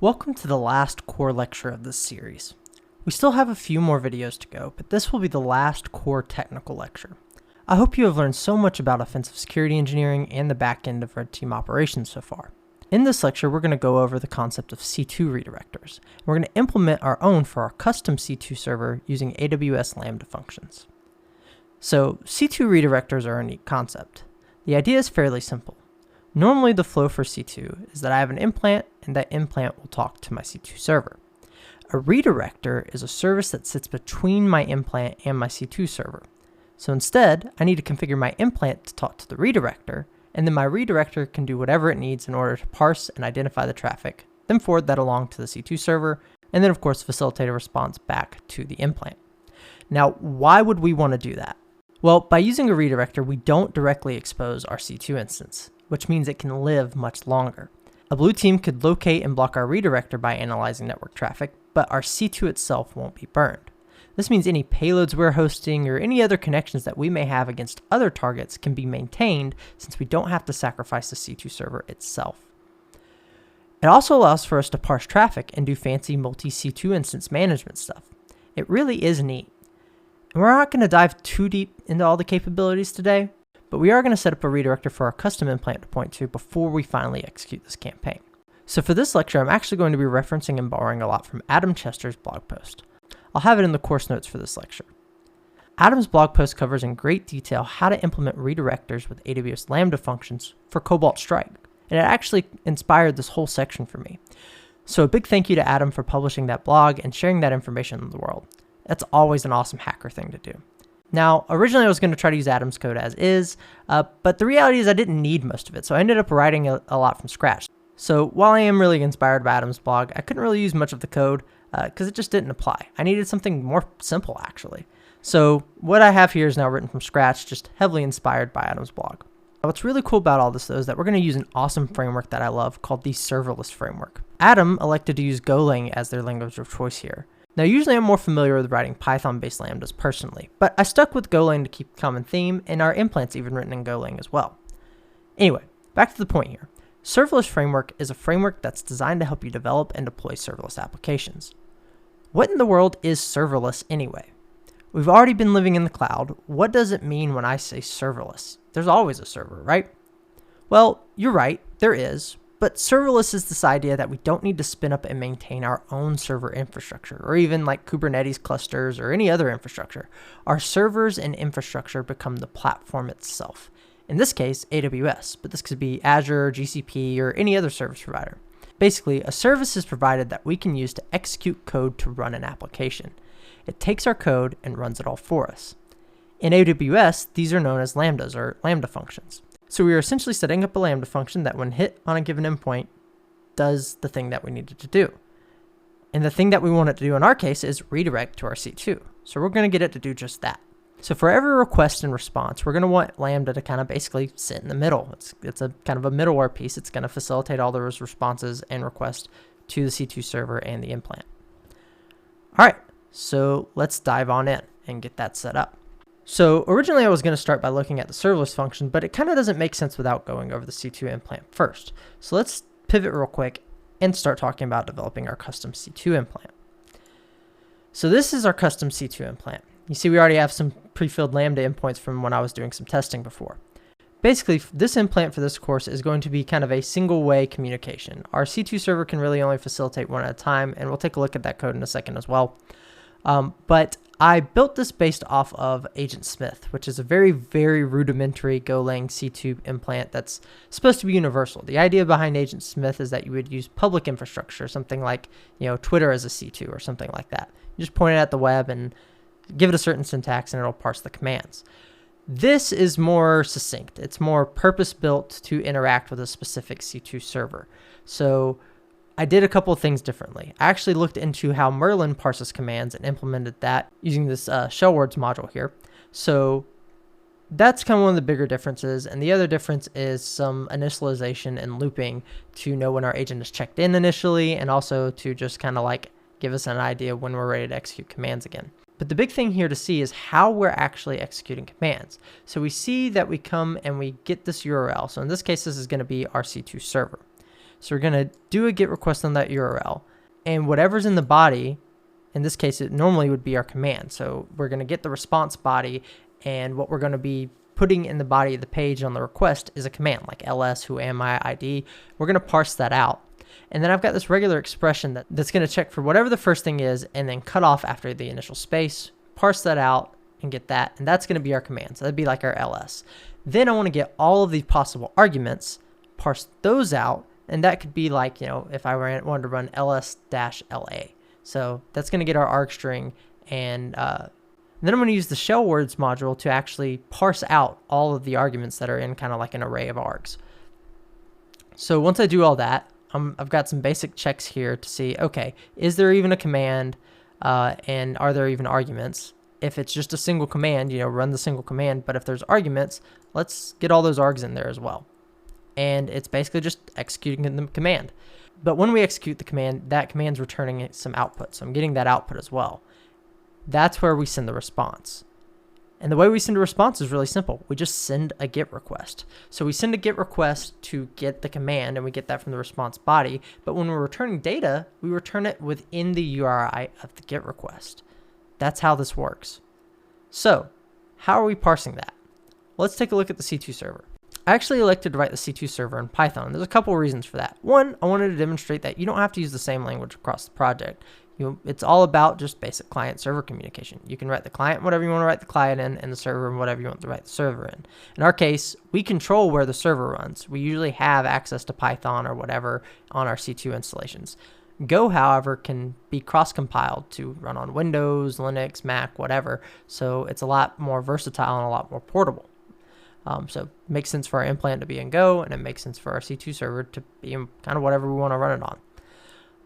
Welcome to the last core lecture of this series. We still have a few more videos to go, but this will be the last core technical lecture. I hope you have learned so much about offensive security engineering and the back end of red team operations so far. In this lecture, we're going to go over the concept of C2 redirectors. We're going to implement our own for our custom C2 server using AWS Lambda functions. So C2 redirectors are a neat concept. The idea is fairly simple. Normally the flow for C2 is that I have an implant and that implant will talk to my C2 server. A redirector is a service that sits between my implant and my C2 server. So instead, I need to configure my implant to talk to the redirector, and then my redirector can do whatever it needs in order to parse and identify the traffic, then forward that along to the C2 server, and then of course facilitate a response back to the implant. Now, why would we want to do that? Well, by using a redirector, we don't directly expose our C2 instance, which means it can live much longer. A blue team could locate and block our redirector by analyzing network traffic, but our C2 itself won't be burned. This means any payloads we're hosting or any other connections that we may have against other targets can be maintained since we don't have to sacrifice the C2 server itself. It also allows for us to parse traffic and do fancy multi-C2 instance management stuff. It really is neat. And we're not going to dive too deep into all the capabilities today, but we are going to set up a redirector for our custom implant to point to before we finally execute this campaign. So for this lecture, I'm actually going to be referencing and borrowing a lot from Adam Chester's blog post. I'll have it in the course notes for this lecture. Adam's blog post covers in great detail how to implement redirectors with AWS Lambda functions for Cobalt Strike, and it actually inspired this whole section for me. So a big thank you to Adam for publishing that blog and sharing that information with the world. That's always an awesome hacker thing to do. Now, originally I was going to try to use Adam's code as is, but the reality is I didn't need most of it, so I ended up writing a lot from scratch. So while I am really inspired by Adam's blog, I couldn't really use much of the code because it just didn't apply. I needed something more simple, actually. So what I have here is now written from scratch, just heavily inspired by Adam's blog. Now, what's really cool about all this, though, is that we're going to use an awesome framework that I love called the serverless framework. Adam elected to use Golang as their language of choice here. Now, usually I'm more familiar with writing Python-based lambdas personally, but I stuck with Golang to keep a common theme, and our implant's even written in Golang as well. Anyway, back to the point here. Serverless framework is a framework that's designed to help you develop and deploy serverless applications. What in the world is serverless anyway? We've already been living in the cloud. What does it mean when I say serverless? There's always a server, right? Well, you're right, there is. But serverless is this idea that we don't need to spin up and maintain our own server infrastructure, or even like Kubernetes clusters or any other infrastructure. Our servers and infrastructure become the platform itself. In this case, AWS, but this could be Azure, GCP, or any other service provider. Basically, a service is provided that we can use to execute code to run an application. It takes our code and runs it all for us. In AWS, these are known as lambdas or lambda functions. So we are essentially setting up a lambda function that when hit on a given endpoint does the thing that we needed to do. And the thing that we want it to do in our case is redirect to our C2. So we're going to get it to do just that. So for every request and response, we're going to want Lambda to kind of basically sit in the middle. It's a kind of a middleware piece. It's going to facilitate all those responses and requests to the C2 server and the implant. All right, so let's dive on in and get that set up. So originally I was going to start by looking at the serverless function, but it kind of doesn't make sense without going over the C2 implant first. So let's pivot real quick and start talking about developing our custom C2 implant. So this is our custom C2 implant. You see we already have some pre-filled Lambda endpoints from when I was doing some testing before. Basically, this implant for this course is going to be kind of a single-way communication. Our C2 server can really only facilitate one at a time, and we'll take a look at that code in a second as well. But I built this based off of Agent Smith, which is a very, very rudimentary Golang C2 implant that's supposed to be universal. The idea behind Agent Smith is that you would use public infrastructure, something like, Twitter as a C2 or something like that. You just point it at the web and give it a certain syntax and it'll parse the commands. This is more succinct. It's more purpose-built to interact with a specific C2 server. So I did a couple of things differently. I actually looked into how Merlin parses commands and implemented that using this shell words module here. So that's kind of one of the bigger differences. And the other difference is some initialization and looping to know when our agent is checked in initially, and also to just kind of like give us an idea when we're ready to execute commands again. But the big thing here to see is how we're actually executing commands. So we see that we come and we get this URL. So in this case, this is going to be our C2 server. So we're going to do a GET request on that URL, and whatever's in the body, in this case, it normally would be our command. So we're going to get the response body, and what we're going to be putting in the body of the page on the request is a command like ls who am I ID. We're going to parse that out. And then I've got this regular expression that's going to check for whatever the first thing is and then cut off after the initial space, parse that out and get that. And that's going to be our command. So that'd be like our ls. Then I want to get all of the possible arguments, parse those out. And that could be like, if I wanted to run ls-la. So that's going to get our arg string. And then I'm going to use the shell words module to actually parse out all of the arguments that are in kind of like an array of args. So once I do all that, I've got some basic checks here to see, okay, is there even a command and are there even arguments? If it's just a single command, run the single command. But if there's arguments, let's get all those args in there as well. And it's basically just executing the command. But when we execute the command, that command's returning some output. So I'm getting that output as well. That's where we send the response. And the way we send a response is really simple. We just send a GET request. So we send a GET request to get the command, and we get that from the response body. But when we're returning data, we return it within the URI of the GET request. That's how this works. So how are we parsing that? Let's take a look at the C2 server. I actually elected to write the C2 server in Python. There's a couple of reasons for that. One, I wanted to demonstrate that you don't have to use the same language across the project. It's all about just basic client-server communication. You can write the client whatever you want to write the client in, and the server whatever you want to write the server in. In our case, we control where the server runs. We usually have access to Python or whatever on our C2 installations. Go, however, can be cross-compiled to run on Windows, Linux, Mac, whatever. So it's a lot more versatile and a lot more portable. So it makes sense for our implant to be in Go, and it makes sense for our C2 server to be in kind of whatever we want to run it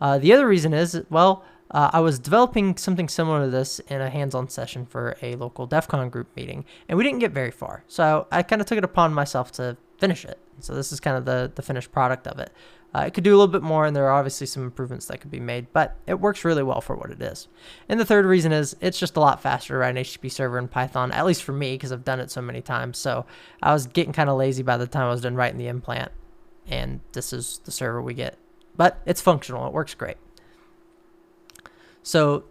on. The other reason is, well, I was developing something similar to this in a hands-on session for a local DEF CON group meeting, and we didn't get very far. So I kind of took it upon myself to finish it. So this is kind of the finished product of it. It could do a little bit more, and there are obviously some improvements that could be made, but it works really well for what it is. And the third reason is it's just a lot faster to write an HTTP server in Python, at least for me, because I've done it so many times. So I was getting kind of lazy by the time I was done writing the implant, and this is the server we get. But it's functional. It works great. So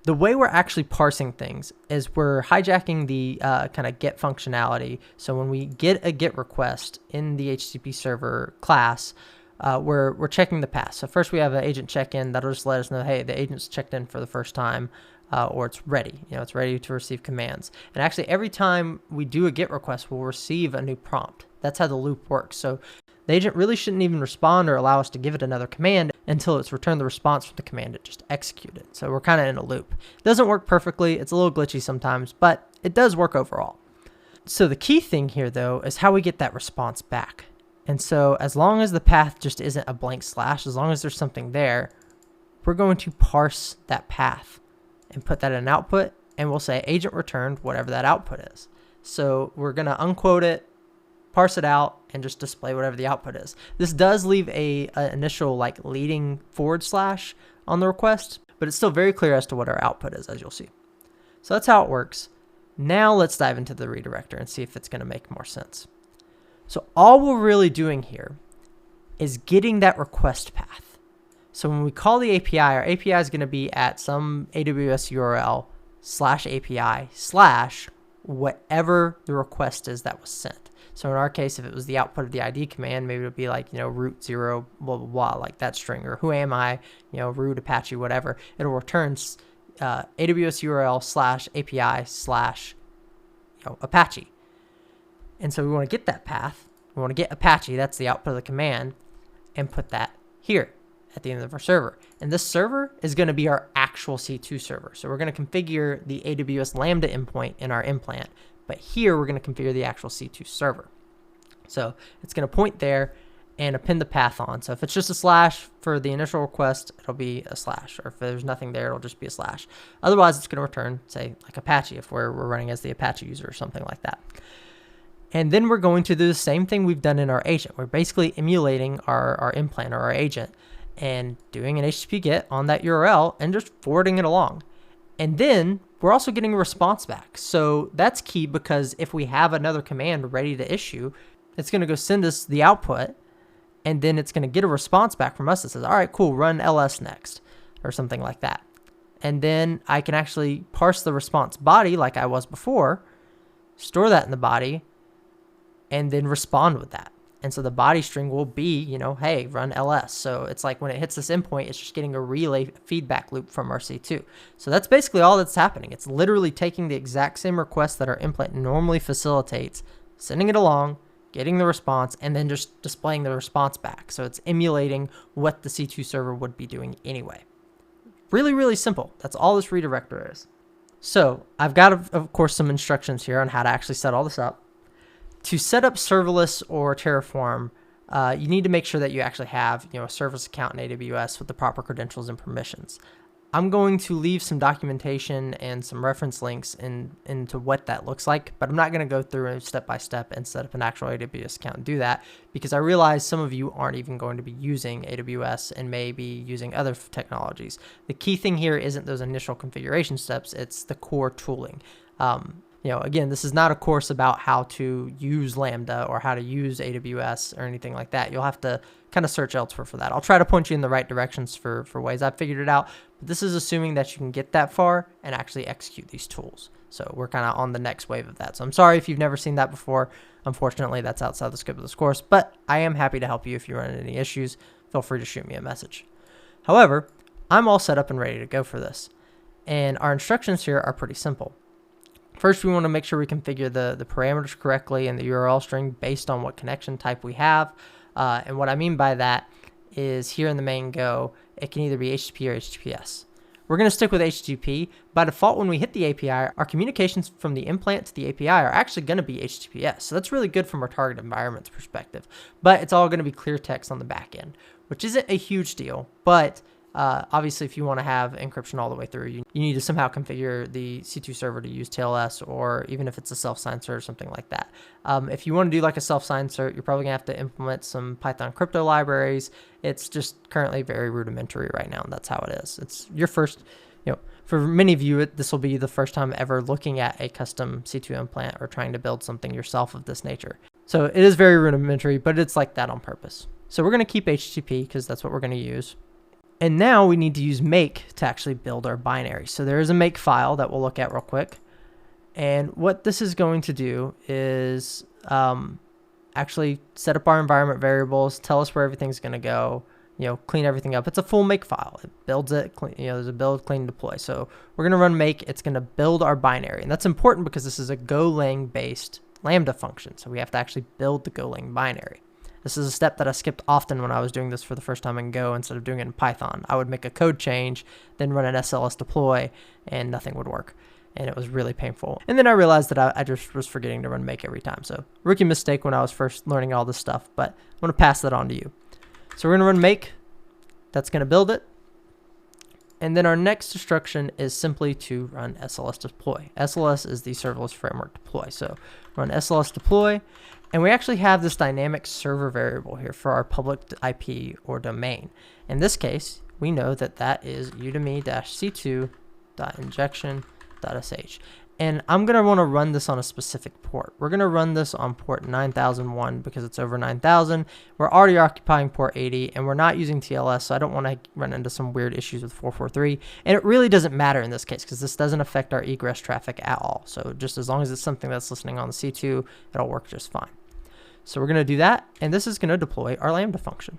the way we're actually parsing things is we're hijacking the kind of GET functionality. So when we get a GET request in the HTTP server class, we're checking the path. So first we have an agent check-in that'll just let us know, hey, the agent's checked in for the first time, or it's ready. It's ready to receive commands. And actually, every time we do a GET request, we'll receive a new prompt. That's how the loop works. So the agent really shouldn't even respond or allow us to give it another command until it's returned the response from the command it just executed. So we're kind of in a loop. It doesn't work perfectly. It's a little glitchy sometimes, but it does work overall. So the key thing here, though, is how we get that response back. And so as long as the path just isn't a blank slash, as long as there's something there, we're going to parse that path and put that in output, and we'll say agent returned whatever that output is. So we're going to unquote it, parse it out, and just display whatever the output is. This does leave a initial like leading / on the request, but it's still very clear as to what our output is, as you'll see. So that's how it works. Now let's dive into the redirector and see if it's going to make more sense. So all we're really doing here is getting that request path. So when we call the API, our API is going to be at some AWS URL /API/ whatever the request is that was sent. So in our case, if it was the output of the ID command, maybe it would be like, root 0, blah, blah, blah, like that string, or who am I, root Apache, whatever. It'll return AWS URL /API/ Apache. And so we want to get that path. We want to get Apache, that's the output of the command, and put that here at the end of our server. And this server is going to be our actual C2 server. So we're going to configure the AWS Lambda endpoint in our implant. But here we're going to configure the actual C2 server. So it's going to point there and append the path on. So if it's just a / for the initial request, it'll be a /. Or if there's nothing there, it'll just be a /. Otherwise, it's going to return, say, like Apache if we're running as the Apache user or something like that. And then we're going to do the same thing we've done in our agent. We're basically emulating our implant or our agent and doing an HTTP GET on that URL and just forwarding it along. And then we're also getting a response back. So that's key, because if we have another command ready to issue, it's going to go send us the output, and then it's going to get a response back from us that says, all right, cool, run ls next, or something like that. And then I can actually parse the response body like I was before, store that in the body, and then respond with that. And so the body string will be, you know, hey, run ls. So it's like when it hits this endpoint, it's just getting a relay feedback loop from our C2. So that's basically all that's happening. It's literally taking the exact same request that our implant normally facilitates, sending it along, getting the response, and then just displaying the response back. So it's emulating what the C2 server would be doing anyway. Really, really simple. That's all this redirector is. So I've got, of course, some instructions here on how to actually set all this up. To set up serverless or Terraform, you need to make sure that you actually have, you know, a service account in AWS with the proper credentials and permissions. I'm going to leave some documentation and some reference links into what that looks like, but I'm not going to go through step by step and set up an actual AWS account and do that, because I realize some of you aren't even going to be using AWS and may be using other technologies. The key thing here isn't those initial configuration steps, it's the core tooling. You know, again, this is not a course about how to use Lambda or how to use AWS or anything like that. You'll have to kind of search elsewhere for that. I'll try to point you in the right directions for ways I've figured it out, but this is assuming that you can get that far and actually execute these tools. So we're kind of on the next wave of that. So I'm sorry if you've never seen that before. Unfortunately, that's outside the scope of this course, but I am happy to help you if you run into any issues. Feel free to shoot me a message. However, I'm all set up and ready to go for this. And our instructions here are pretty simple. First, we want to make sure we configure the parameters correctly and the URL string based on what connection type we have. And what I mean by that is here in the main Go, it can either be HTTP or HTTPS. We're going to stick with HTTP. By default, when we hit the API, our communications from the implant to the API are actually going to be HTTPS. So that's really good from our target environment's perspective. But it's all going to be clear text on the back end, which isn't a huge deal. But obviously, if you want to have encryption all the way through, you need to somehow configure the C2 server to use TLS, or even if it's a self-sign cert or something like that. If you want to do like a self-sign cert, you're probably going to have to implement some Python crypto libraries. It's just currently very rudimentary right now, and that's how it is. It's your first, you know, for many of you, this will be the first time ever looking at a custom C2 implant or trying to build something yourself of this nature. So it is very rudimentary, but it's like that on purpose. So we're going to keep HTTP because that's what we're going to use. And now we need to use make to actually build our binary. So there is a make file that we'll look at real quick. And what this is going to do is actually set up our environment variables, tell us where everything's going to go, you know, clean everything up. It's a full make file. It builds it, you know, there's a build, clean, deploy. So we're going to run make. It's going to build our binary. And that's important because this is a Golang based Lambda function. So we have to actually build the Golang binary. This is a step that I skipped often when I was doing this for the first time in Go instead of doing it in Python. I would make a code change, then run an SLS deploy, and nothing would work. And it was really painful. And then I realized that I just was forgetting to run make every time. So rookie mistake when I was first learning all this stuff, but I'm going to pass that on to you. So we're going to run make. That's going to build it. And then our next instruction is simply to run SLS deploy. SLS is the serverless framework deploy. So run SLS deploy. And we actually have this dynamic server variable here for our public IP or domain. In this case, we know that that is udemy-c2.injection.sh. And I'm going to want to run this on a specific port. We're going to run this on port 9001 because it's over 9000. We're already occupying port 80 and we're not using TLS, so I don't want to run into some weird issues with 443. And it really doesn't matter in this case because this doesn't affect our egress traffic at all. So just as long as it's something that's listening on the C2, it'll work just fine. So we're going to do that, and this is going to deploy our Lambda function.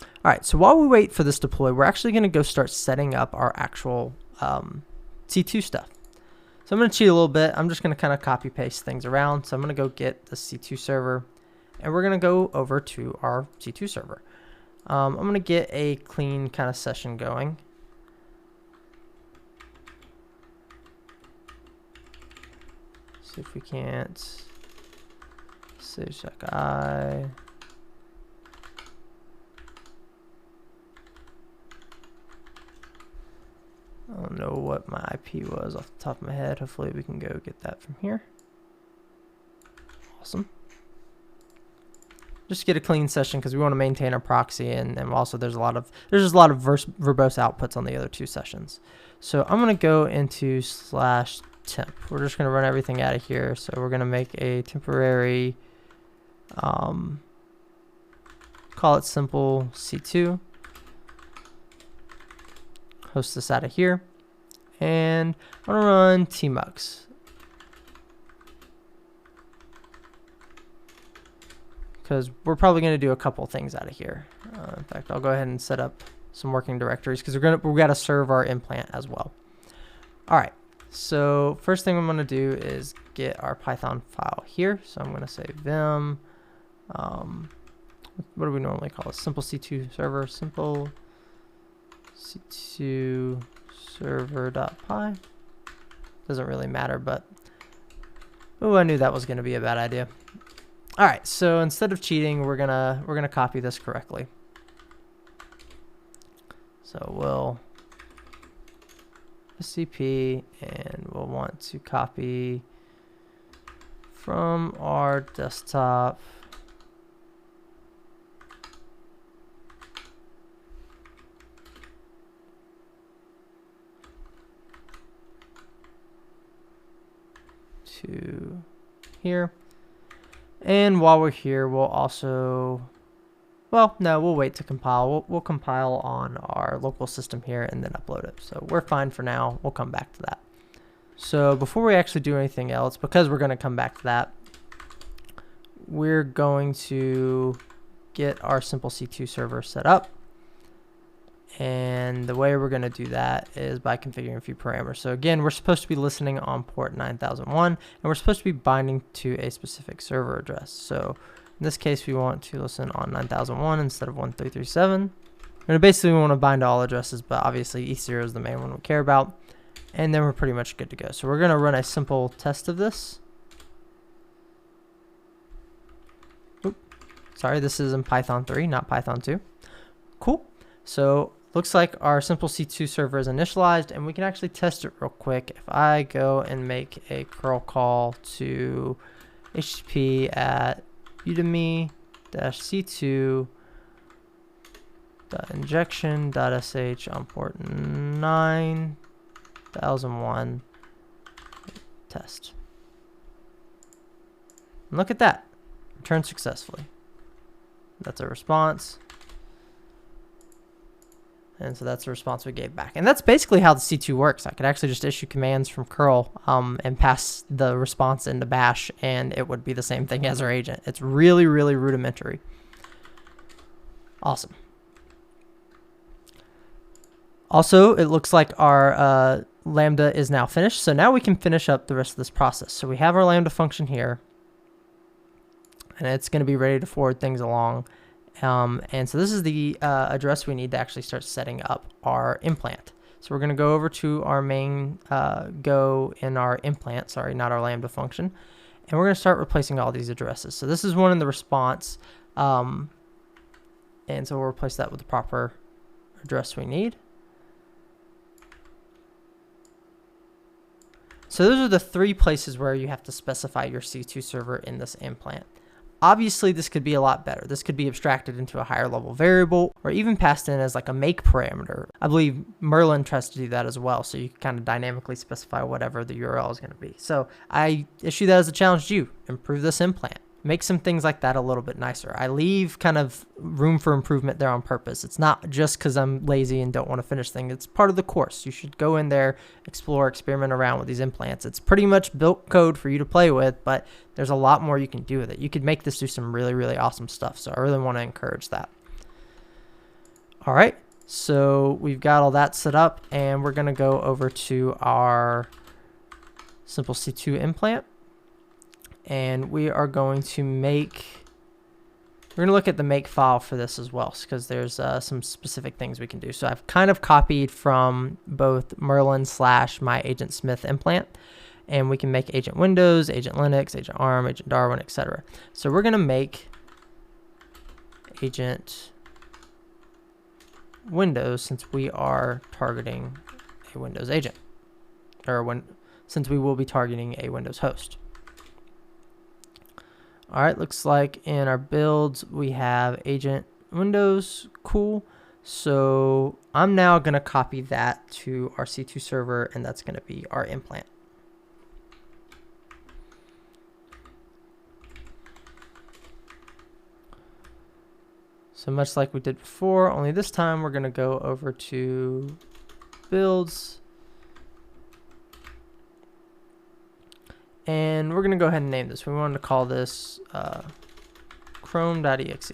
All right, so while we wait for this deploy, we're actually going to go start setting up our actual C2 stuff. So I'm going to cheat a little bit. I'm just going to kind of copy paste things around. So I'm going to go get the C2 server, and we're going to go over to our C2 server. I'm going to get a clean kind of session going. See if we can't. Check I. I don't know what my IP was off the top of my head. Hopefully we can go get that from here. Awesome. Just get a clean session because we want to maintain our proxy, and also there's just a lot of verbose outputs on the other two sessions. So I'm going to go into /temp. We're just going to run everything out of here. So we're going to make a temporary call it simple C2. Host this out of here. And I'm gonna run tmux. Because we're probably gonna do a couple things out of here. In fact, I'll go ahead and set up some working directories because we gotta serve our implant as well. All right. So first thing I'm gonna do is get our Python file here. So I'm gonna say vim. What do we normally call it? Simple C2 server. Simple C2 server.py. Doesn't really matter, but oh, I knew that was gonna be a bad idea. All right. So instead of cheating, we're gonna copy this correctly. So we'll SCP, and we'll want to copy from our desktop to here. And while we're here, we'll also, well, no, we'll wait to compile. We'll compile on our local system here and then upload it. So we're fine for now. We'll come back to that. So before we actually do anything else, because we're going to come back to that, we're going to get our simple C2 server set up. And the way we're going to do that is by configuring a few parameters. So again, we're supposed to be listening on port 9001, and we're supposed to be binding to a specific server address. So in this case, we want to listen on 9001 instead of 1337. We're going to basically want to bind to all addresses, but obviously E0 is the main one we care about. And then we're pretty much good to go. So we're going to run a simple test of this. Oop, sorry, this is in Python 3, not Python 2. Cool. So looks like our simple C2 server is initialized, and we can actually test it real quick. If I go and make a curl call to HTTP at udemy-c2.injection.sh on port 9001 test. And look at that. Returned successfully. That's a response. And so that's the response we gave back. And that's basically how the C2 works. I could actually just issue commands from curl and pass the response into bash, and it would be the same thing as our agent. It's really, really rudimentary. Awesome. Also, it looks like our Lambda is now finished. So now we can finish up the rest of this process. So we have our Lambda function here, and it's going to be ready to forward things along. And so this is the address we need to actually start setting up our implant. So we're going to go over to our main go in our implant, sorry, not our Lambda function. And we're going to start replacing all these addresses. So this is one in the response. And so we'll replace that with the proper address we need. So those are the three places where you have to specify your C2 server in this implant. Obviously, this could be a lot better. This could be abstracted into a higher level variable or even passed in as like a make parameter. I believe Merlin tries to do that as well. So you can kind of dynamically specify whatever the URL is going to be. So I issue that as a challenge to you. Improve this implant. Make some things like that a little bit nicer. I leave kind of room for improvement there on purpose. It's not just because I'm lazy and don't want to finish things. It's part of the course. You should go in there, explore, experiment around with these implants. It's pretty much built code for you to play with, but there's a lot more you can do with it. You could make this do some really, really awesome stuff. So I really want to encourage that. All right. So we've got all that set up, and we're going to go over to our simple C2 implant. And we are going to we're going to look at the make file for this as well, because there's some specific things we can do. So I've kind of copied from both Merlin / my Agent Smith implant, and we can make Agent Windows, Agent Linux, Agent ARM, Agent Darwin, etc. So we're going to make Agent Windows since we are targeting a Windows agent, or since we will be targeting a Windows host. All right, looks like in our builds we have Agent Windows. Cool. So I'm now going to copy that to our C2 server, and that's going to be our implant. So much like we did before, only this time we're going to go over to builds. And we're going to go ahead and name this. We wanted to call this chrome.exe.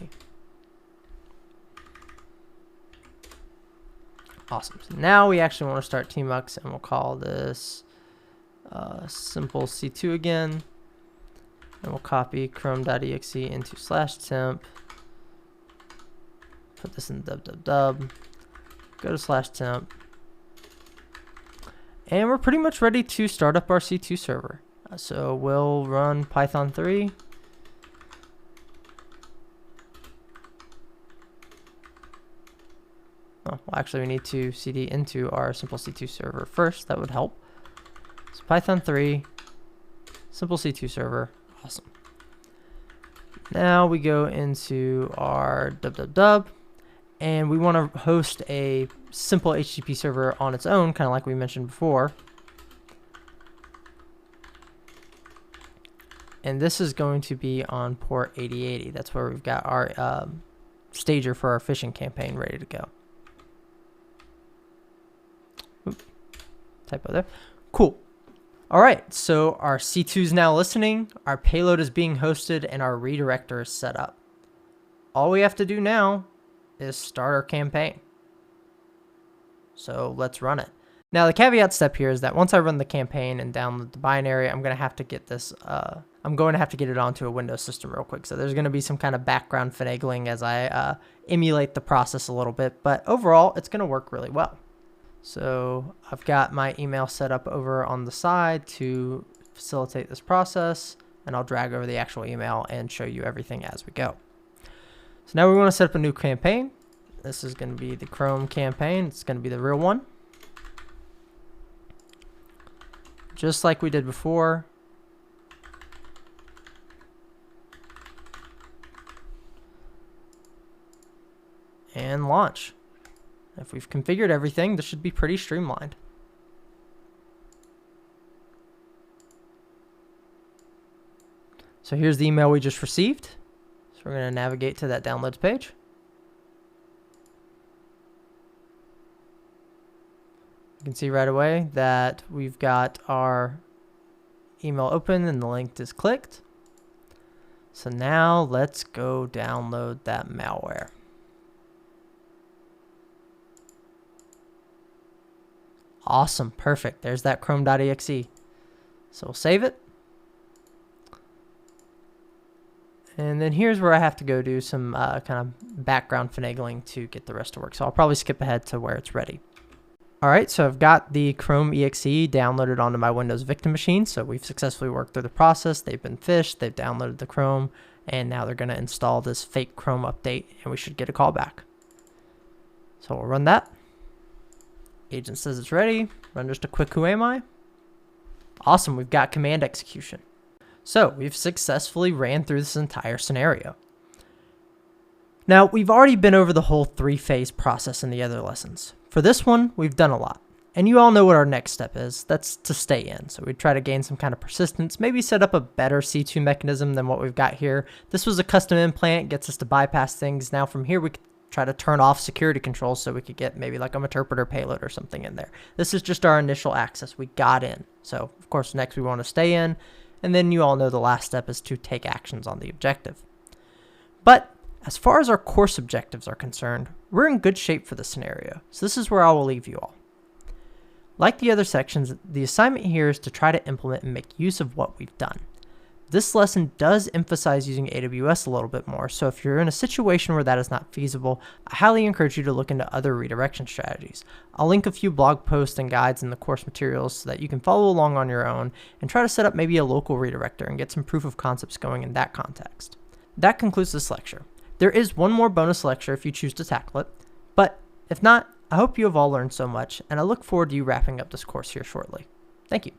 Awesome. So now we actually want to start tmux, and we'll call this simple C2 again. And we'll copy chrome.exe into /temp. Put this in dub. Go to /temp. And we're pretty much ready to start up our C2 server. So we'll run Python 3. Oh, well, actually, we need to cd into our simple C2 server first. That would help. So Python 3, simple C2 server. Awesome. Now we go into our dub, and we want to host a simple HTTP server on its own, kind of like we mentioned before. And this is going to be on port 8080. That's where we've got our stager for our phishing campaign ready to go. Oop, typo there. Cool. All right, so our C2 is now listening, our payload is being hosted, and our redirector is set up. All we have to do now is start our campaign. So let's run it. Now the caveat step here is that once I run the campaign and download the binary, I'm going to have to get this, I'm going to have to get it onto a Windows system real quick. So there's going to be some kind of background finagling as I emulate the process a little bit, but overall it's going to work really well. So I've got my email set up over on the side to facilitate this process, and I'll drag over the actual email and show you everything as we go. So now we want to set up a new campaign. This is going to be the Chrome campaign. It's going to be the real one. Just like we did before. And launch. If we've configured everything, this should be pretty streamlined. So here's the email we just received. So we're going to navigate to that downloads page. You can see right away that we've got our email open and the link is clicked. So now let's go download that malware. Awesome, perfect. There's that chrome.exe. So we'll save it. And then here's where I have to go do some kind of background finagling to get the rest to work. So I'll probably skip ahead to where it's ready. All right, so I've got the Chrome exe downloaded onto my Windows victim machine. So we've successfully worked through the process. They've been phished, they've downloaded the Chrome, and now they're going to install this fake Chrome update, and we should get a callback. So we'll run that. Agent says it's ready. Run just a quick who am I. Awesome, we've got command execution. So we've successfully ran through this entire scenario. Now, we've already been over the whole three-phase process in the other lessons. For this one, we've done a lot. And you all know what our next step is. That's to stay in. So we try to gain some kind of persistence, maybe set up a better C2 mechanism than what we've got here. This was a custom implant, gets us to bypass things. Now from here, we could try to turn off security controls so we could get maybe like a interpreter payload or something in there. This is just our initial access. We got in. So of course, next we want to stay in. And then you all know the last step is to take actions on the objective. But as far as our course objectives are concerned, we're in good shape for this scenario. So this is where I will leave you all. Like the other sections, the assignment here is to try to implement and make use of what we've done. This lesson does emphasize using AWS a little bit more, so if you're in a situation where that is not feasible, I highly encourage you to look into other redirection strategies. I'll link a few blog posts and guides in the course materials so that you can follow along on your own and try to set up maybe a local redirector and get some proof of concepts going in that context. That concludes this lecture. There is one more bonus lecture if you choose to tackle it, but if not, I hope you have all learned so much, and I look forward to you wrapping up this course here shortly. Thank you.